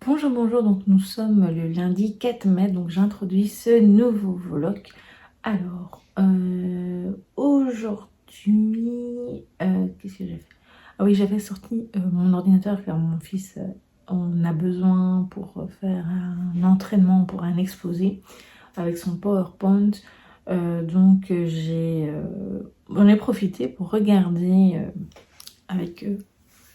Bonjour, bonjour, donc nous sommes le lundi 4 mai, donc j'introduis ce nouveau vlog. Alors, aujourd'hui, qu'est-ce que j'ai fait? Ah oui, j'avais sorti mon ordinateur car mon fils en a besoin pour faire un entraînement pour un exposé avec son PowerPoint. Donc j'en ai profité pour regarder avec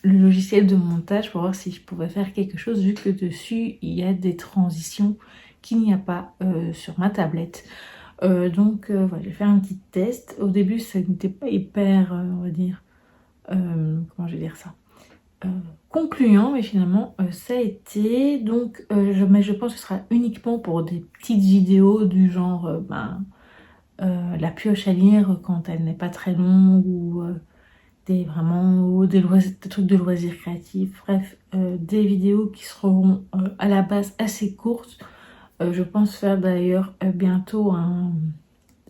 le logiciel de montage pour voir si je pouvais faire quelque chose vu que dessus il y a des transitions qu'il n'y a pas sur ma tablette. Voilà, j'ai fait un petit test. Au début ça n'était pas hyper, on va dire, comment je vais dire ça, concluant, mais finalement ça a été. Donc mais je pense que ce sera uniquement pour des petites vidéos du genre la pioche à lire quand elle n'est pas très longue, ou des trucs de loisirs créatifs, bref, des vidéos qui seront à la base assez courtes. Je pense faire d'ailleurs bientôt à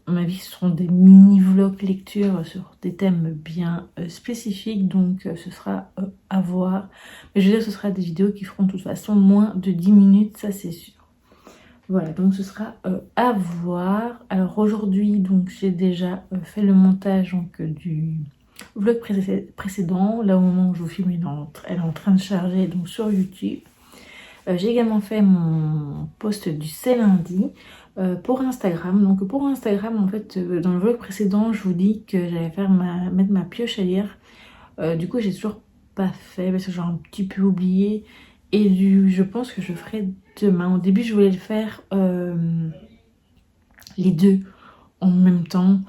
ma vie, ce seront des mini-vlogs lecture sur des thèmes bien spécifiques, donc ce sera à voir. Mais je veux dire, ce sera des vidéos qui feront de toute façon moins de 10 minutes, ça c'est sûr. Voilà, donc ce sera à voir. Alors aujourd'hui, donc j'ai déjà fait le montage donc, du vlog précédent. Là, au moment où je vous filme, elle est en train de charger donc sur YouTube. J'ai également fait mon post du C'est lundi pour Instagram. Donc pour Instagram, en fait, dans le vlog précédent, je vous dis que j'allais mettre ma pioche à lire. Du coup, j'ai toujours pas fait parce que j'ai un petit peu oublié. Et je pense que je ferai demain. Au début, je voulais le faire les deux en même temps.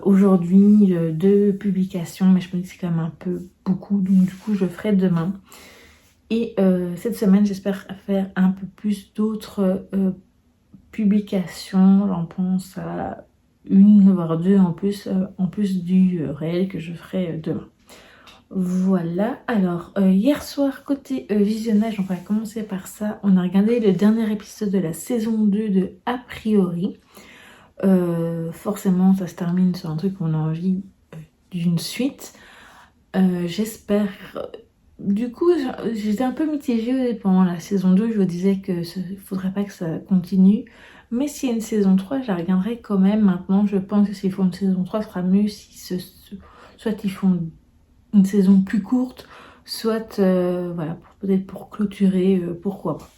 Aujourd'hui, deux publications, mais je me dis que c'est quand même un peu beaucoup. Donc du coup, je le ferai demain. Et cette semaine, j'espère faire un peu plus d'autres publications. J'en pense à une, voire deux en plus du réel que je ferai demain. Voilà, alors hier soir côté visionnage, on va commencer par ça. On a regardé le dernier épisode de la saison 2 de A priori. Forcément ça se termine sur un truc qu'on a envie d'une suite. J'espère. Du coup j'étais un peu mitigée pendant la saison 2, je me disais que faudrait pas que ça continue. Mais s'il y a une saison 3, je la regarderai quand même. Maintenant je pense que s'ils font une saison 3, ce sera mieux si soit ils font une saison plus courte, soit voilà, peut-être pour clôturer, pourquoi pas.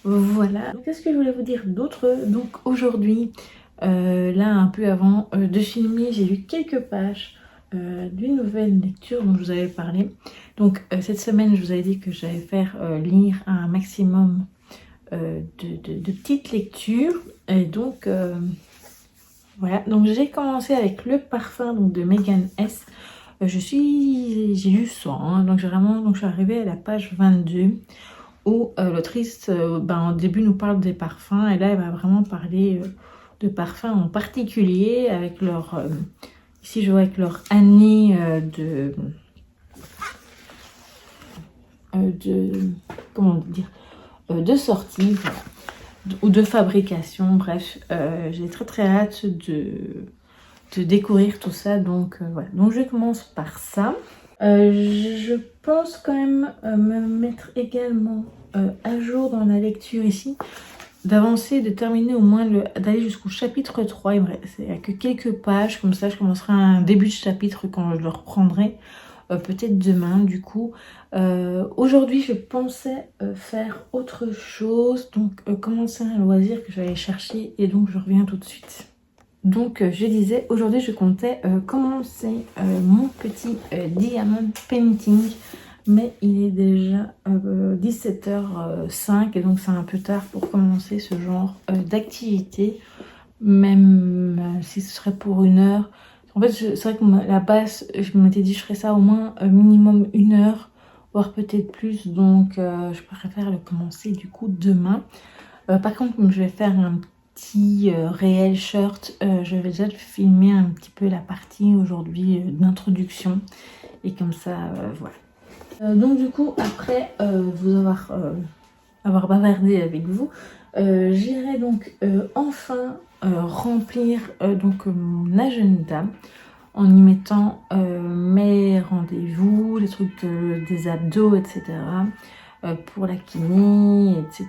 Voilà, qu'est-ce que je voulais vous dire d'autre? Donc aujourd'hui, là un peu avant de filmer, j'ai lu quelques pages d'une nouvelle lecture dont je vous avais parlé. Donc cette semaine, je vous avais dit que j'allais faire lire un maximum de petites lectures. Et donc voilà, donc j'ai commencé avec Le Parfum donc, de Megan S. J'ai lu 100, hein, donc je suis arrivée à la page 22 où l'autrice au début nous parle des parfums, et là elle va vraiment parler de parfums en particulier avec leur ici je vois avec leur année comment dire, de sortie, voilà, ou de fabrication, bref. J'ai très hâte de découvrir tout ça, donc voilà, donc je commence par ça. Je pense quand même me mettre également à jour dans la lecture ici, d'avancer, de terminer au moins, d'aller jusqu'au chapitre 3. Il n'y a que quelques pages, comme ça je commencerai un début de chapitre quand je le reprendrai, peut-être demain du coup. Aujourd'hui je pensais faire autre chose, donc commencer un loisir que j'allais chercher, et donc je reviens tout de suite. Donc je disais, aujourd'hui je comptais commencer mon petit diamond painting, mais il est déjà 17h05 et donc c'est un peu tard pour commencer ce genre d'activité, même si ce serait pour 1 heure. En fait c'est vrai que la base, je m'étais dit je ferais ça au moins minimum 1 heure, voire peut-être plus, donc je préfère le commencer du coup demain. Par contre, comme je vais faire un petit réel short, je vais déjà filmer un petit peu la partie aujourd'hui d'introduction, et comme ça voilà. Donc du coup après vous avoir bavardé avec vous, j'irai donc enfin remplir donc mon agenda. en y mettant mes rendez-vous, les trucs des abdos, etc. Pour la kiné, etc.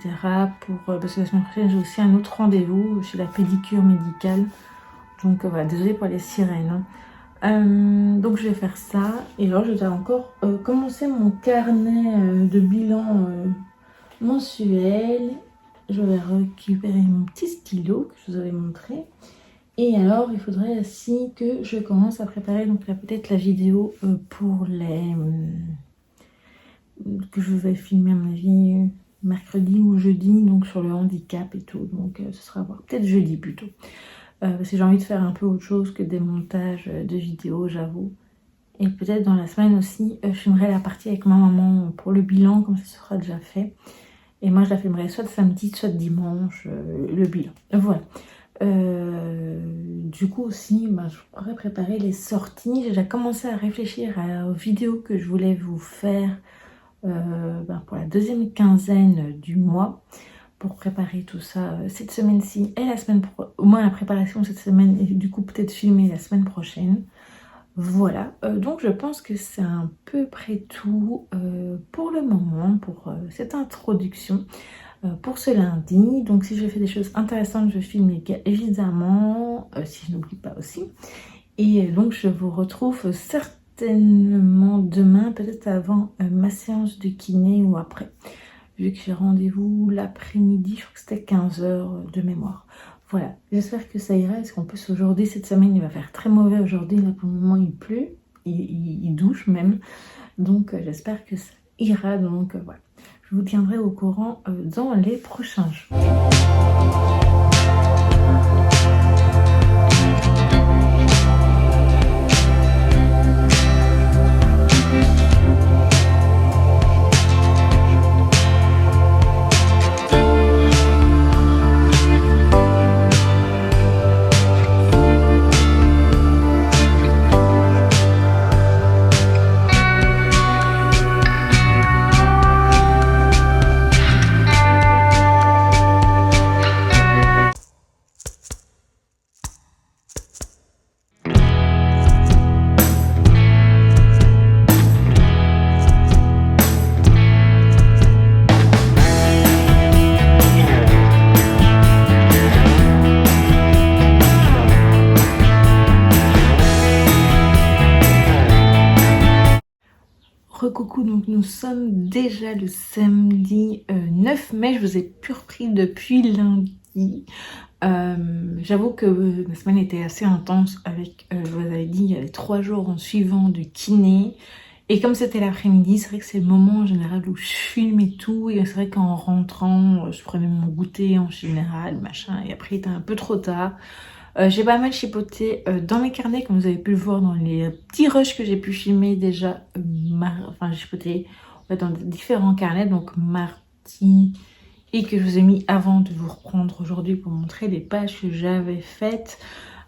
Parce que la semaine prochaine, j'ai aussi un autre rendez-vous chez la pédicure médicale. Donc voilà, désolée pour les sirènes. Donc je vais faire ça. Et alors je dois encore commencer mon carnet de bilan mensuel. Je vais récupérer mon petit stylo que je vous avais montré. Et alors il faudrait aussi que je commence à préparer donc peut-être la vidéo pour les... que je vais filmer à mon avis mercredi ou jeudi, donc sur le handicap et tout. Donc ce sera peut-être jeudi plutôt. Parce que j'ai envie de faire un peu autre chose que des montages de vidéos, j'avoue. Et peut-être dans la semaine aussi, je filmerai la partie avec ma maman pour le bilan, comme ça sera déjà fait. Et moi, je la filmerai soit samedi, soit dimanche, le bilan. Voilà. Du coup aussi, je pourrais préparer les sorties. J'ai déjà commencé à réfléchir aux vidéos que je voulais vous faire pour la deuxième quinzaine du mois. Pour préparer tout ça cette semaine-ci et la semaine au moins la préparation cette semaine et du coup peut-être filmer la semaine prochaine. Voilà, donc je pense que c'est à peu près tout pour le moment, pour cette introduction pour ce lundi. Donc si je fais des choses intéressantes, je filme évidemment, si je n'oublie pas aussi. Et donc je vous retrouve certainement demain, peut-être avant ma séance de kiné ou après. Vu que j'ai rendez-vous l'après-midi, je crois que c'était 15h de mémoire. Voilà, j'espère que ça ira. Est-ce qu'en plus aujourd'hui, cette semaine, il va faire très mauvais aujourd'hui. Là, pour le moment, il pleut, il douche même. Donc, j'espère que ça ira. Donc, voilà, je vous tiendrai au courant dans les prochains jours. Coucou, donc nous sommes déjà le samedi 9 mai, je vous ai plus repris depuis lundi. J'avoue que la semaine était assez intense avec, je vous avais dit, il y avait 3 jours en suivant de kiné. Et comme c'était l'après-midi, c'est vrai que c'est le moment en général où je filme et tout. Et c'est vrai qu'en rentrant, je prenais mon goûter en général, machin. Et après, il était un peu trop tard. J'ai pas mal chipoté dans mes carnets, comme vous avez pu le voir dans les petits rushs que j'ai pu filmer déjà. J'ai chipoté dans différents carnets, donc mardi, et que je vous ai mis avant de vous reprendre aujourd'hui pour montrer les pages que j'avais faites.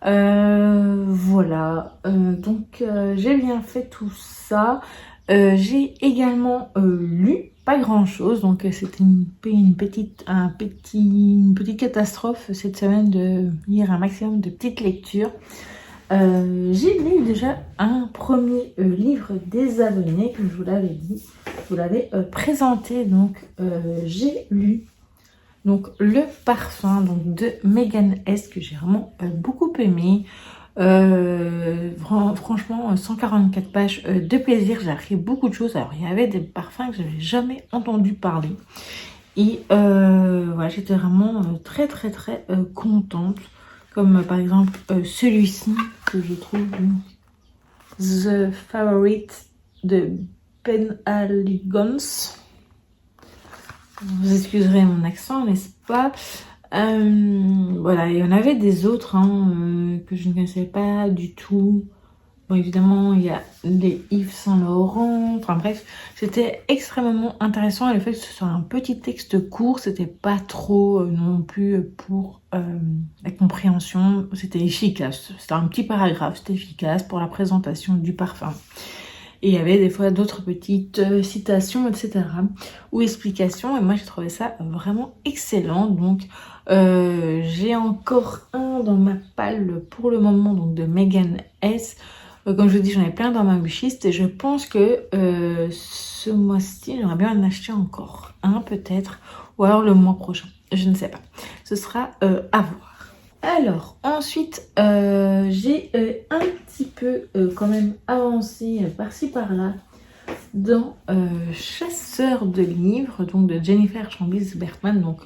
Voilà, donc j'ai bien fait tout ça. J'ai également lu pas grand chose, donc c'était une petite catastrophe cette semaine de lire un maximum de petites lectures. J'ai lu déjà un premier livre des abonnés, comme je vous l'avais dit, je vous l'avais présenté. Donc j'ai lu donc Le Parfum donc de Megan S, que j'ai vraiment beaucoup aimé. Franchement 144 pages de plaisir, j'ai appris beaucoup de choses. Alors il y avait des parfums que j'avais jamais entendu parler et voilà, j'étais vraiment très contente, comme par exemple celui-ci que je trouve The Favorite de Penhaligon's. Vous excuserez mon accent, n'est-ce pas? Voilà, il y en avait des autres que je ne connaissais pas du tout. Bon, évidemment, il y a les Yves Saint Laurent. Enfin bref, c'était extrêmement intéressant. Et le fait que ce soit un petit texte court, c'était pas trop non plus pour la compréhension. C'était efficace. C'était un petit paragraphe, c'était efficace pour la présentation du parfum. Et il y avait des fois d'autres petites citations, etc. ou explications. Et moi, j'ai trouvé ça vraiment excellent. Donc, J'ai encore un dans ma palle pour le moment, donc de Megan S. Comme je vous dis, j'en ai plein dans ma wishlist et je pense que ce mois-ci, j'aimerais bien en acheter encore un peut-être, ou alors le mois prochain, je ne sais pas. Ce sera à voir. Alors, ensuite, j'ai un petit peu quand même avancé par-ci par-là dans Chasseur de livres, donc de Jennifer Chambis Bertman, donc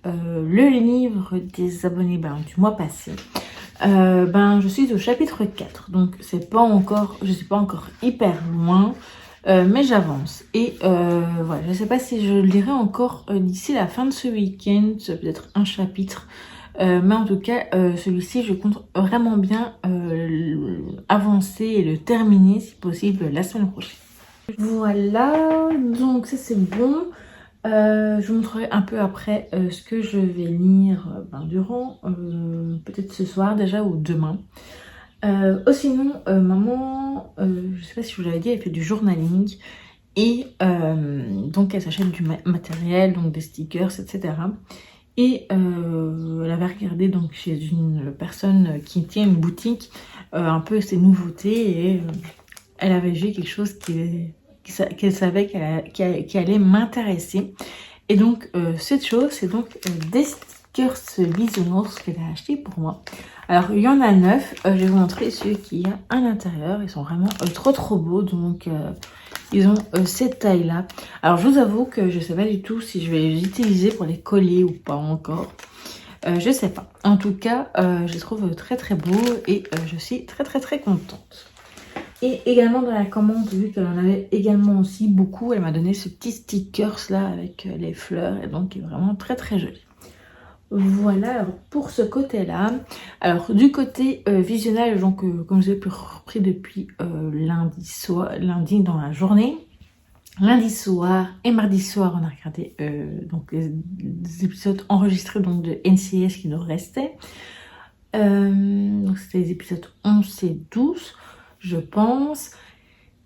le livre des abonnés du mois passé. Je suis au chapitre 4, donc c'est pas encore, je suis pas encore hyper loin, mais j'avance. Et voilà, je sais pas si je le lirai encore d'ici la fin de ce week-end, peut-être un chapitre. Mais en tout cas, celui-ci, je compte vraiment bien avancer et le terminer, si possible, la semaine prochaine. Voilà, donc ça c'est bon. Je vous montrerai un peu après ce que je vais lire durant, peut-être ce soir déjà ou demain. Sinon, maman, je sais pas si je vous l'avais dit, elle fait du journaling. Et donc elle s'achète du matériel, donc des stickers, etc. Et elle avait regardé donc chez une personne qui tient une boutique un peu ses nouveautés et elle avait vu quelque chose qu'elle savait qui allait m'intéresser. Et donc cette chose, c'est donc des stickers bisounours qu'elle a acheté pour moi. Alors il y en a 9, je vais vous montrer ceux qu'il y a à l'intérieur. Ils sont vraiment trop beaux, donc ils ont cette taille là. Alors je vous avoue que je sais pas du tout si je vais les utiliser pour les coller ou pas encore. Je sais pas. En tout cas, je les trouve très beaux et je suis très contente. Et également dans la commande, vu qu'elle en avait également aussi beaucoup, elle m'a donné ce petit stickers là avec les fleurs et donc il est vraiment très joli. Voilà, alors pour ce côté-là. Alors du côté visionnage, donc comme je l'ai repris depuis lundi dans la journée. Lundi soir et mardi soir, on a regardé donc des épisodes enregistrés donc de NCIS qui nous restaient. Donc c'était les épisodes 11 et 12, je pense.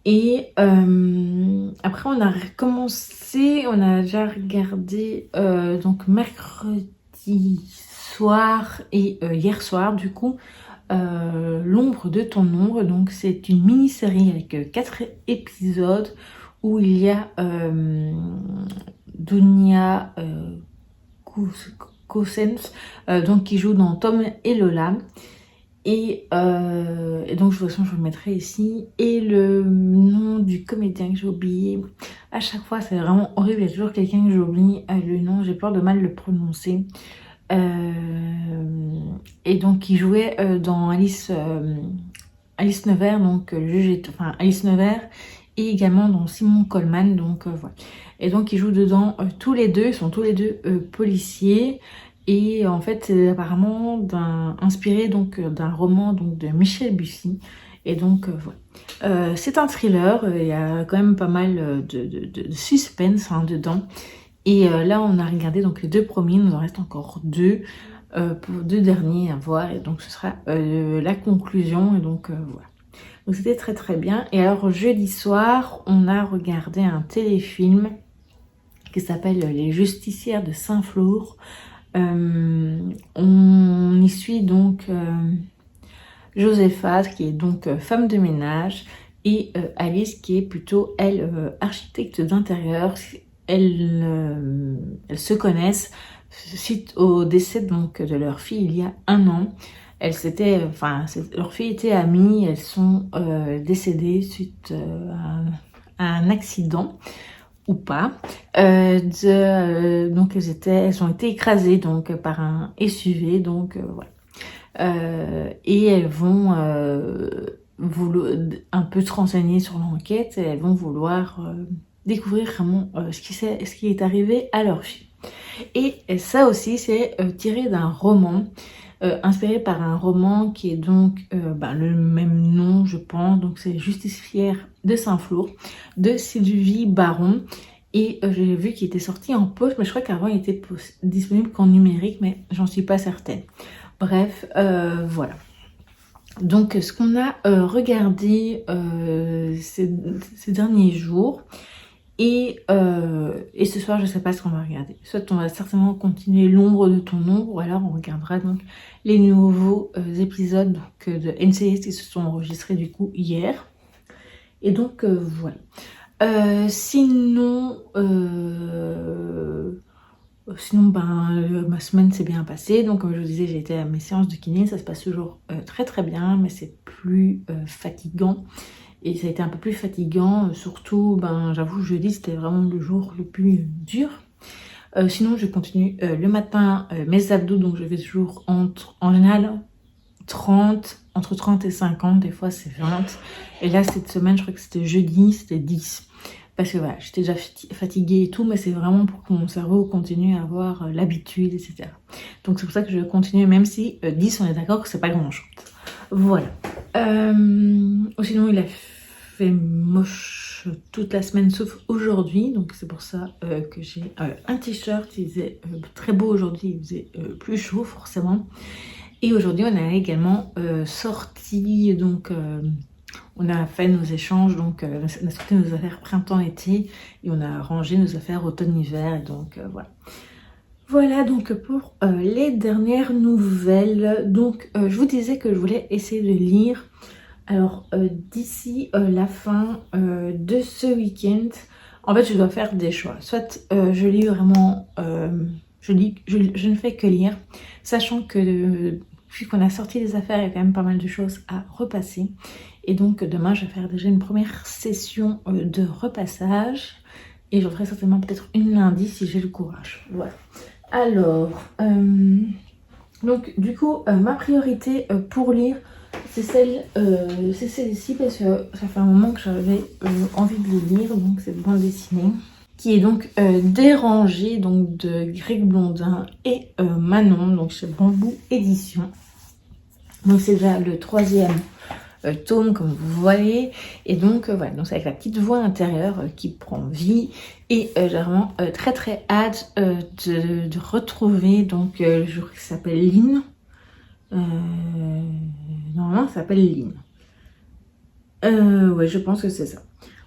Et après on a recommencé, on a déjà regardé donc mercredi soir et hier soir du coup L'ombre de ton ombre. Donc c'est une mini-série avec 4 épisodes où il y a Dunia Cossens donc qui joue dans Tom et Lola. Et donc de toute façon je vous le mettrai ici. Et le nom du comédien que j'ai oublié, à chaque fois c'est vraiment horrible, il y a toujours quelqu'un que j'oublie le nom, j'ai peur de mal le prononcer. Et donc il jouait dans Alice Nevers, donc le juge est, enfin Alice Nevers, et également dans Simon Coleman, donc voilà. Et donc ils jouent dedans tous les deux, ils sont tous les deux policiers. Et en fait, c'est apparemment inspiré donc d'un roman donc de Michel Bussy. Et donc voilà. C'est un thriller, il y a quand même pas mal de suspense dedans. Et là, on a regardé donc les 2 premiers, il nous en reste encore 2 pour 2 derniers à voir. Et donc ce sera la conclusion. Et donc voilà. Donc c'était très bien. Et alors jeudi soir, on a regardé un téléfilm qui s'appelle Les Justicières de Saint-Flour. On y suit donc Josépha qui est donc femme de ménage et Alice qui est plutôt elle architecte d'intérieur. Elles se connaissent suite au décès donc de leur fille il y a 1 an. Leur fille était amie, elles sont décédées suite à un accident ou pas. Donc elles ont été écrasées donc par un SUV, donc voilà. Et elles vont vouloir un peu se renseigner sur l'enquête et elles vont vouloir découvrir vraiment ce qui est arrivé à leur fille. Et ça aussi c'est tiré d'un roman inspiré par un roman qui est donc le même nom je pense, donc c'est Justicière de Saint-Flour de Sylvie Baron. Et j'ai vu qu'il était sorti en poche, mais je crois qu'avant il était disponible qu'en numérique, mais j'en suis pas certaine. Bref, voilà. Donc ce qu'on a regardé ces derniers jours, Et ce soir, je sais pas ce qu'on va regarder. Soit on va certainement continuer l'ombre de ton ombre, ou alors on regardera donc les nouveaux épisodes donc, de NCIS qui se sont enregistrés du coup hier. Et donc voilà. Sinon, ma semaine s'est bien passée. Donc comme je vous disais, j'ai été à mes séances de kiné. Ça se passe toujours très très bien, mais c'est plus fatigant. Et ça a été un peu plus fatigant, surtout, j'avoue, jeudi, c'était vraiment le jour le plus dur. Sinon, je continue le matin mes abdos, donc je vais toujours en général, entre 30 et 50, des fois c'est 20. Et là, cette semaine, je crois que c'était jeudi, c'était 10. Parce que voilà, j'étais déjà fatiguée et tout, mais c'est vraiment pour que mon cerveau continue à avoir l'habitude, etc. Donc c'est pour ça que je vais continuer, même si 10, on est d'accord que c'est pas grand-chose. Voilà. Sinon, il a fait moche toute la semaine, sauf aujourd'hui. Donc, c'est pour ça que j'ai un t-shirt. Il faisait très beau aujourd'hui. Il faisait plus chaud, forcément. Et aujourd'hui, on a également sorti. Donc, on a fait nos échanges. Donc, on a sorti nos affaires printemps-été. Et on a rangé nos affaires automne-hiver. Donc, voilà. Voilà donc pour les dernières nouvelles. Donc je vous disais que je voulais essayer de lire. Alors d'ici la fin de ce week-end, en fait je dois faire des choix. Soit je lis vraiment, je ne fais que lire, sachant que depuis qu'on a sorti les affaires, il y a quand même pas mal de choses à repasser. Et donc demain je vais faire déjà une première session de repassage. Et j'en ferai certainement peut-être une lundi si j'ai le courage. Voilà. Alors, donc du coup, ma priorité pour lire, c'est celle-ci parce que ça fait un moment que j'avais envie de le lire, donc cette bande dessinée, qui est donc Dérangée, donc de Greg Blondin et Manon, donc chez Bambou Édition. Donc c'est déjà le 3e tome comme vous voyez, et donc voilà, donc c'est avec la petite voix intérieure qui prend vie, et j'ai vraiment très très hâte de retrouver donc le jour qui s'appelle Lynn. Normalement ça s'appelle Lynn, ouais, je pense que c'est ça.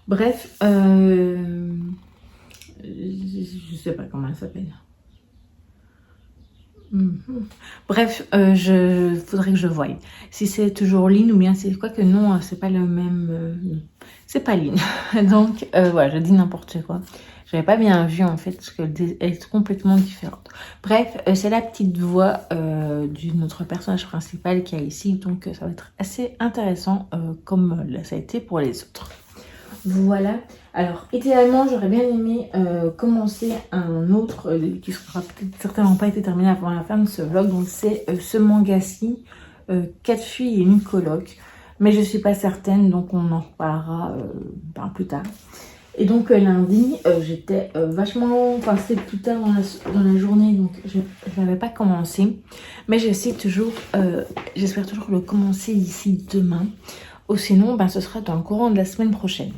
Bref, je sais pas comment elle s'appelle. Bref, faudrait que je voie si c'est toujours Lynn ou bien c'est quoi, que non, c'est pas le même, c'est pas Lynn. Donc voilà, je dis n'importe quoi. J'avais pas bien vu en fait parce qu'elle est complètement différente. Bref, c'est la petite voix de notre personnage principal qui est ici, donc ça va être assez intéressant comme ça a été pour les autres. Voilà. Alors, idéalement, j'aurais bien aimé commencer un autre qui sera peut-être certainement pas été terminé avant la fin de ce vlog. Donc, c'est ce manga-ci, 4 filles et une coloc. Mais je suis pas certaine, donc on en reparlera plus tard. Et donc, lundi, j'étais vachement... Enfin, c'était plus tard dans la journée, donc je n'avais pas commencé. Mais j'espère toujours le commencer d'ici demain. Ou sinon, ce sera dans le courant de la semaine prochaine.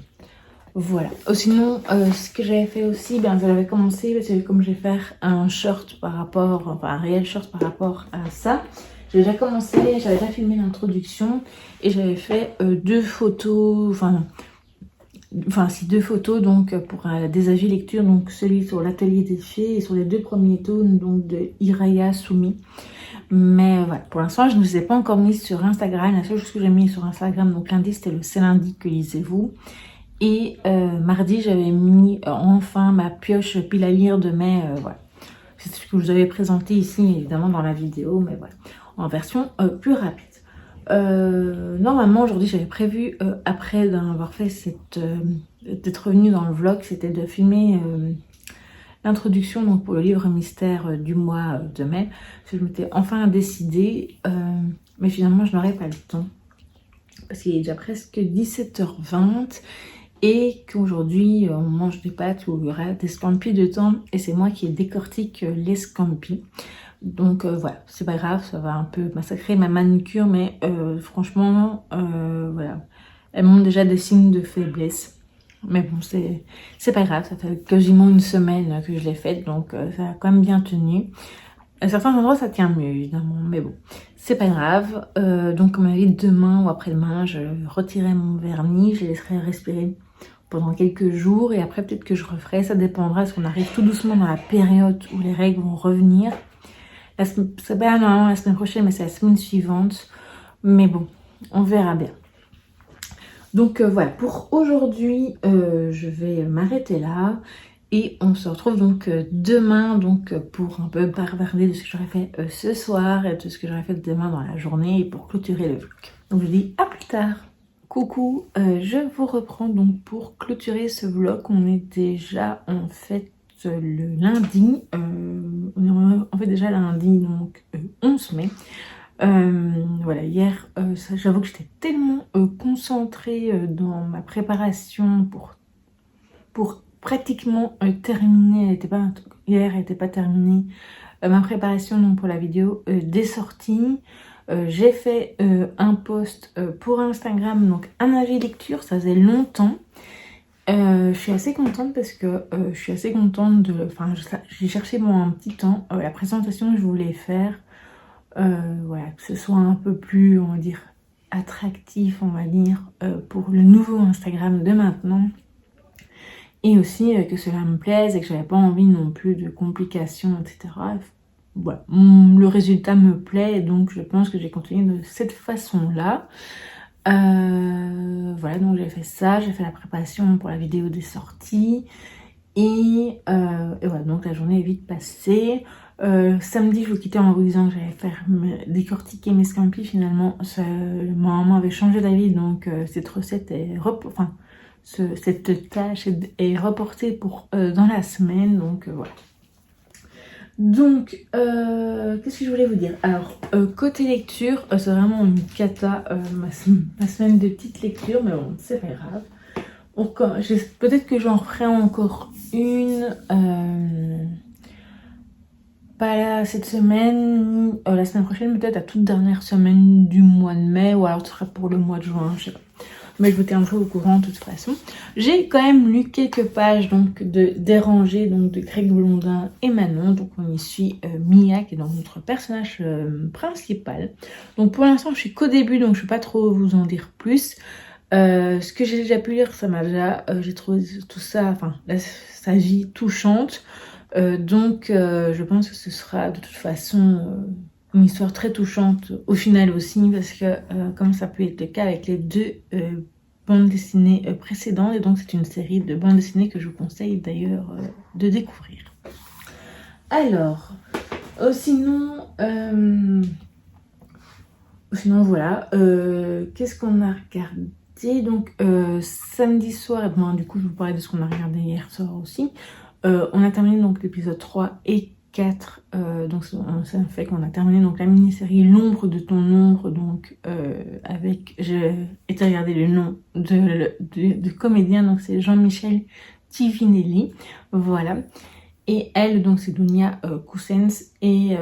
Voilà. Sinon, ce que j'avais fait aussi, j'avais commencé, parce que comme je vais faire un short par rapport, enfin un réel short par rapport à ça, j'ai déjà commencé, j'avais déjà filmé l'introduction et j'avais fait 2 photos, deux photos donc pour des avis lecture, donc celui sur l'atelier des fées et sur les 2 premiers tomes donc de Hiraya Sumi. Mais voilà, pour l'instant je ne les ai pas encore mis sur Instagram. La seule chose que j'ai mis sur Instagram, donc lundi c'était le C'est lundi que lisez-vous. Et mardi, j'avais mis enfin ma pioche pile à lire de mai. Voilà. C'est ce que je vous avais présenté ici, évidemment, dans la vidéo, mais voilà, en version plus rapide. Normalement, aujourd'hui, j'avais prévu, après d'avoir fait d'être revenue dans le vlog, c'était de filmer l'introduction donc pour le livre mystère du mois de mai. Parce que je m'étais enfin décidée, mais finalement, je n'aurais pas le temps. Parce qu'il est déjà presque 17h20. Et qu'aujourd'hui, on mange des pâtes où il y aura des scampi dedans. Et c'est moi qui décortique les scampi. Donc voilà, c'est pas grave, ça va un peu massacrer ma manucure. Mais franchement, voilà. Elles montrent déjà des signes de faiblesse. Mais bon, c'est pas grave, ça fait quasiment une semaine que je l'ai faite. Donc ça a quand même bien tenu. À certains endroits, ça tient mieux, évidemment. Mais bon, c'est pas grave. Donc, comme on dit, demain ou après-demain, je retirerai mon vernis. Je laisserai respirer pendant quelques jours et après peut-être que je referai, ça dépendra parce qu'on arrive tout doucement dans la période où les règles vont revenir. C'est pas normalement la semaine prochaine, mais c'est la semaine suivante. Mais bon, on verra bien. Donc voilà, pour aujourd'hui, je vais m'arrêter là. Et on se retrouve donc demain donc pour un peu parler de ce que j'aurais fait ce soir et de ce que j'aurais fait demain dans la journée et pour clôturer le vlog. Donc je vous dis à plus tard. Coucou, je vous reprends donc pour clôturer ce vlog. On est déjà en fait le lundi. On est en fait déjà lundi donc 11 mai. Voilà, hier, j'avoue que j'étais tellement concentrée dans ma préparation pour pratiquement terminer, hier elle n'était pas terminée, ma préparation donc, pour la vidéo des sorties. J'ai fait un post pour Instagram, donc un avis lecture, ça faisait longtemps. Je suis assez contente parce que je suis assez contente de... Enfin, j'ai cherché un petit temps, la présentation que je voulais faire. Voilà, que ce soit un peu plus, on va dire, attractif, on va dire, pour le nouveau Instagram de maintenant. Et aussi que cela me plaise et que j'avais pas envie non plus de complications, etc. Voilà, le résultat me plaît, donc je pense que j'ai continué de cette façon-là. Voilà, donc j'ai fait ça, j'ai fait la préparation pour la vidéo des sorties. Et voilà, donc la journée est vite passée. Samedi, je vous quittais en vous disant que j'allais faire décortiquer mes scampi. Finalement, ma maman avait changé d'avis, donc cette recette est cette tâche est reportée pour dans la semaine, donc voilà. Donc, qu'est-ce que je voulais vous dire? Alors, côté lecture, c'est vraiment une cata, ma semaine de petite lecture, mais bon, c'est pas grave. Peut-être que j'en ferai encore une, pas là cette semaine, la semaine prochaine, peut-être la toute dernière semaine du mois de mai, ou alors ce sera pour le mois de juin, je sais pas. Mais je vous tiendrai au courant de toute façon. J'ai quand même lu quelques pages donc de Déranger, donc de Greg Blondin et Manon. Donc on y suit Mia qui est donc notre personnage principal. Donc pour l'instant je suis qu'au début, donc je ne vais pas trop vous en dire plus. Ce que j'ai déjà pu lire, ça m'a déjà, j'ai trouvé tout ça, enfin sa vie touchante. Donc je pense que ce sera de toute façon une histoire très touchante au final aussi, parce que comme ça peut être le cas avec les deux bandes dessinées précédentes, et donc c'est une série de bandes dessinées que je vous conseille d'ailleurs de découvrir. Alors, sinon voilà, qu'est-ce qu'on a regardé? Donc samedi soir, bon, du coup je vous parlais de ce qu'on a regardé hier soir aussi. On a terminé donc l'épisode 3 et 4, donc ça fait qu'on a terminé donc la mini-série L'ombre de ton ombre, donc avec, j'ai été regarder le nom de comédien, donc c'est Jean-Michel Tivinelli, voilà, et elle donc c'est Dunia Cousens et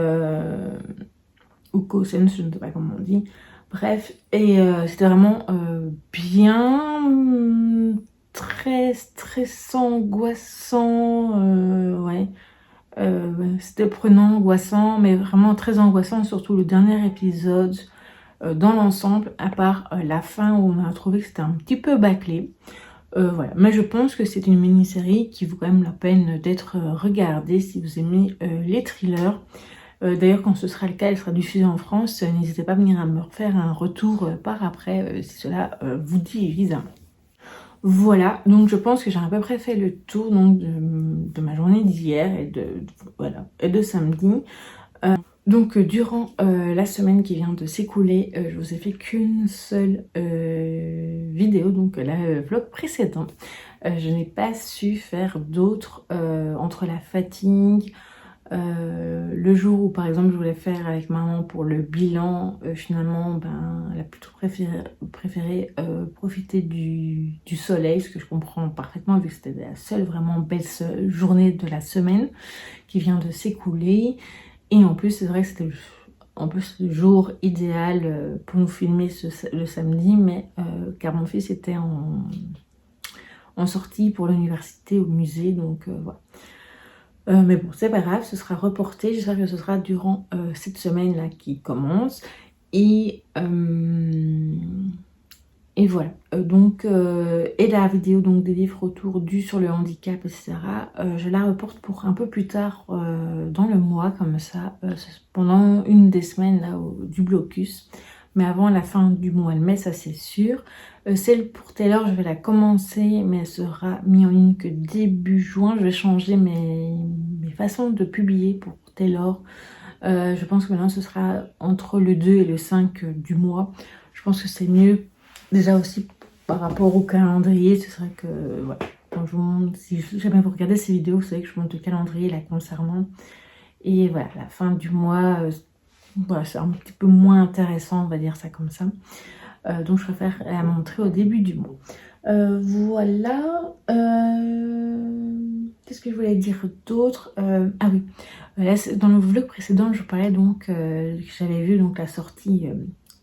ou Cousens, je ne sais pas comment on dit, bref, et c'était vraiment bien, très stressant, angoissant, ouais. C'était prenant, angoissant, mais vraiment très angoissant, surtout le dernier épisode dans l'ensemble, à part la fin où on a trouvé que c'était un petit peu bâclé. Voilà, mais je pense que c'est une mini-série qui vaut quand même la peine d'être regardée si vous aimez les thrillers. D'ailleurs, quand ce sera le cas, elle sera diffusée en France. N'hésitez pas à venir me refaire un retour par après si cela vous dit évidemment. Voilà, donc je pense que j'ai à peu près fait le tour donc, de ma journée d'hier et de samedi. Donc durant la semaine qui vient de s'écouler, je vous ai fait qu'une seule vidéo, donc la vlog précédent. Je n'ai pas su faire d'autres entre la fatigue, le jour où par exemple je voulais faire avec maman pour le bilan, finalement elle a plutôt préféré profiter du soleil, ce que je comprends parfaitement vu que c'était la seule vraiment belle journée de la semaine qui vient de s'écouler. Et en plus c'est vrai que c'était en plus le jour idéal pour nous filmer le samedi, mais car mon fils était en sortie pour l'université au musée, donc voilà. Mais bon, c'est pas grave, ce sera reporté. J'espère que ce sera durant cette semaine-là qui commence. Et Et voilà, et la vidéo donc des livres autour du sur le handicap, etc. Je la reporte pour un peu plus tard dans le mois, comme ça, pendant une des semaines là, du blocus. Mais avant la fin du mois de mai, ça c'est sûr. Celle pour Taylor, je vais la commencer, mais elle sera mise en ligne que début juin. Je vais changer mes façons de publier pour Taylor. Je pense que maintenant ce sera entre le 2 et le 5 du mois. Je pense que c'est mieux. Déjà aussi par rapport au calendrier, ce serait que, voilà, quand je vous montre, si jamais vous regardez ces vidéos, vous savez que je montre le calendrier là concernant. Et voilà, la fin du mois, voilà, c'est un petit peu moins intéressant, on va dire ça comme ça. Donc je préfère la montrer au début du mois. Voilà. Qu'est-ce que je voulais dire d'autre? Ah oui, là, dans le vlog précédent, je parlais donc que j'avais vu donc la sortie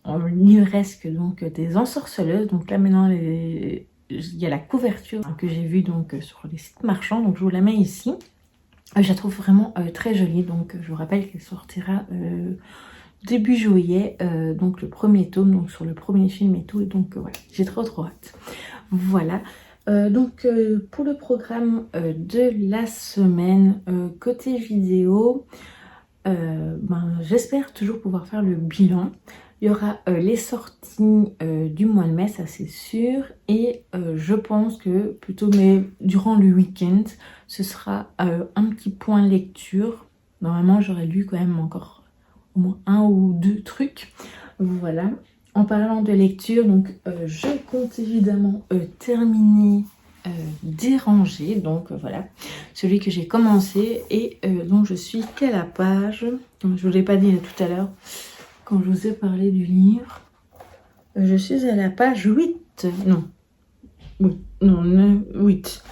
en livresque donc des ensorceleuses. Donc là maintenant il y a la couverture que j'ai vue donc sur les sites marchands, donc je vous la mets ici. Je la trouve vraiment très jolie, donc je vous rappelle qu'elle sortira début juillet, donc le premier tome, donc sur le premier film et tout, donc voilà, j'ai trop hâte. Voilà. Pour le programme de la semaine, côté vidéo, j'espère toujours pouvoir faire le bilan. Il y aura les sorties du mois de mai, ça c'est sûr. Et je pense que plutôt, mais durant le week-end, ce sera un petit point lecture. Normalement, j'aurais lu quand même encore au moins un ou deux trucs. Voilà. En parlant de lecture, donc je compte évidemment terminer Dérangé, donc voilà, celui que j'ai commencé et dont je suis qu'à la page, comme je vous l'ai pas dit tout à l'heure, quand je vous ai parlé du livre, je suis à la page 8, non, oui, non, 8.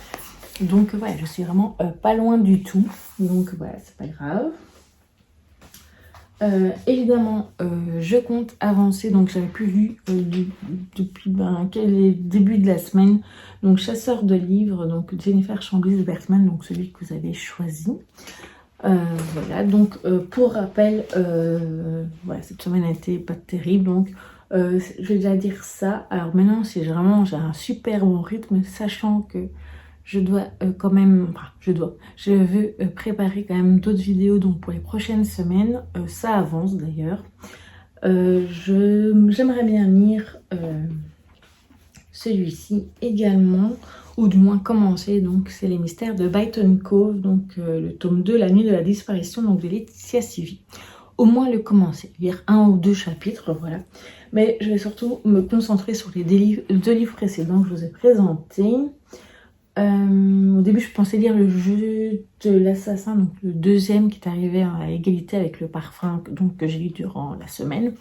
Donc voilà, je suis vraiment pas loin du tout, donc voilà, c'est pas grave. Évidemment, je compte avancer, donc j'avais plus lu depuis le début de la semaine, donc Chasseur de livres, donc Jennifer Chamblis-Bertman, donc celui que vous avez choisi. Voilà, donc pour rappel, voilà, cette semaine a été pas terrible, donc je vais déjà dire ça. Alors maintenant, si vraiment j'ai un super bon rythme, sachant que je dois quand même, je veux préparer quand même d'autres vidéos donc pour les prochaines semaines, ça avance d'ailleurs. J'aimerais bien lire celui-ci également, ou du moins commencer, donc c'est les mystères de Byton Cove, donc le tome 2, la nuit de la disparition, donc de Laetitia Sivi. Au moins le commencer, lire un ou deux chapitres, voilà. Mais je vais surtout me concentrer sur les deux livres précédents que je vous ai présentés. Au début, je pensais lire le jeu de l'assassin, donc le deuxième qui est arrivé à égalité avec le parfum, donc que j'ai lu durant la semaine.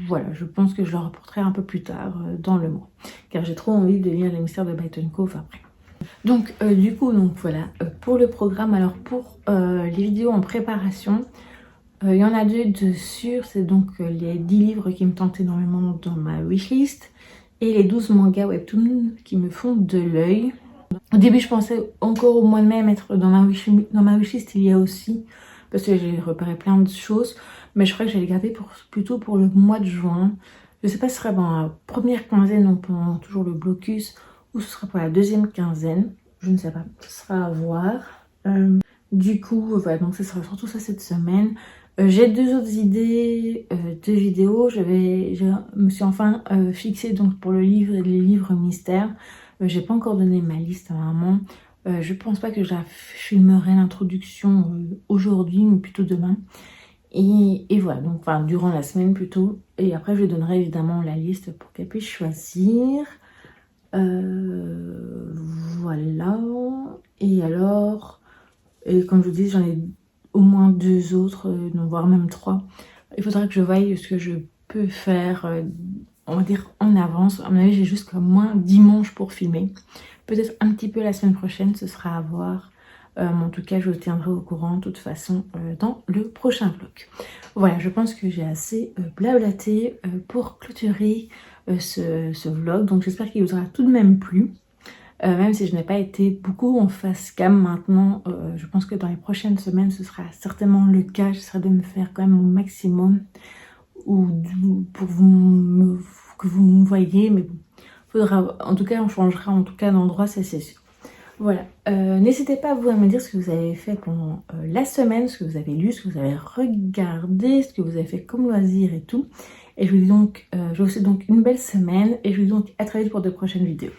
Voilà, je pense que je le reporterai un peu plus tard dans le mois, car j'ai trop envie de lire les mystères de Byton Cove après. Donc du coup, donc voilà, pour le programme, alors pour les vidéos en préparation, il y en a deux de sûrs, c'est donc les 10 livres qui me tentent énormément dans ma wishlist et les 12 mangas webtoons qui me font de l'œil. Au début, je pensais encore au mois de mai mettre dans ma wishlist, il y a aussi, parce que j'ai repéré plein de choses, mais je crois que je vais les garder plutôt pour le mois de juin. Je sais pas si ce sera dans la première quinzaine, donc pendant toujours le blocus, ou ce sera pour la deuxième quinzaine, je ne sais pas, ce sera à voir. Du coup, voilà, donc ce sera surtout ça cette semaine. J'ai deux autres idées de vidéos. Je me suis enfin fixée donc pour le livre et les livres mystères. J'ai pas encore donné ma liste à maman. Je pense pas que je la filmerai l'introduction aujourd'hui, mais plutôt demain. Et voilà, donc enfin durant la semaine plutôt. Et après, je lui donnerai évidemment la liste pour qu'elle puisse choisir. Voilà. Et alors, et comme je vous dis, j'en ai au moins deux autres, voire même trois. Il faudra que je voie ce que je peux faire, on va dire en avance. À mon avis, j'ai jusqu'à moins dimanche pour filmer. Peut-être un petit peu la semaine prochaine, ce sera à voir. Mais en tout cas, je vous tiendrai au courant de toute façon dans le prochain vlog. Voilà, je pense que j'ai assez blablaté pour clôturer ce vlog. Donc j'espère qu'il vous aura tout de même plu. Même si je n'ai pas été beaucoup en face cam maintenant, je pense que dans les prochaines semaines, ce sera certainement le cas. J'essaierai de me faire quand même mon maximum pour me que vous me voyez, mais bon, faudra, en tout cas, on changera en tout cas d'endroit, ça c'est sûr. Voilà, n'hésitez pas vous à me dire ce que vous avez fait pendant la semaine, ce que vous avez lu, ce que vous avez regardé, ce que vous avez fait comme loisir et tout. Et je vous dis donc, je vous souhaite donc une belle semaine et je vous dis donc à très vite pour de prochaines vidéos.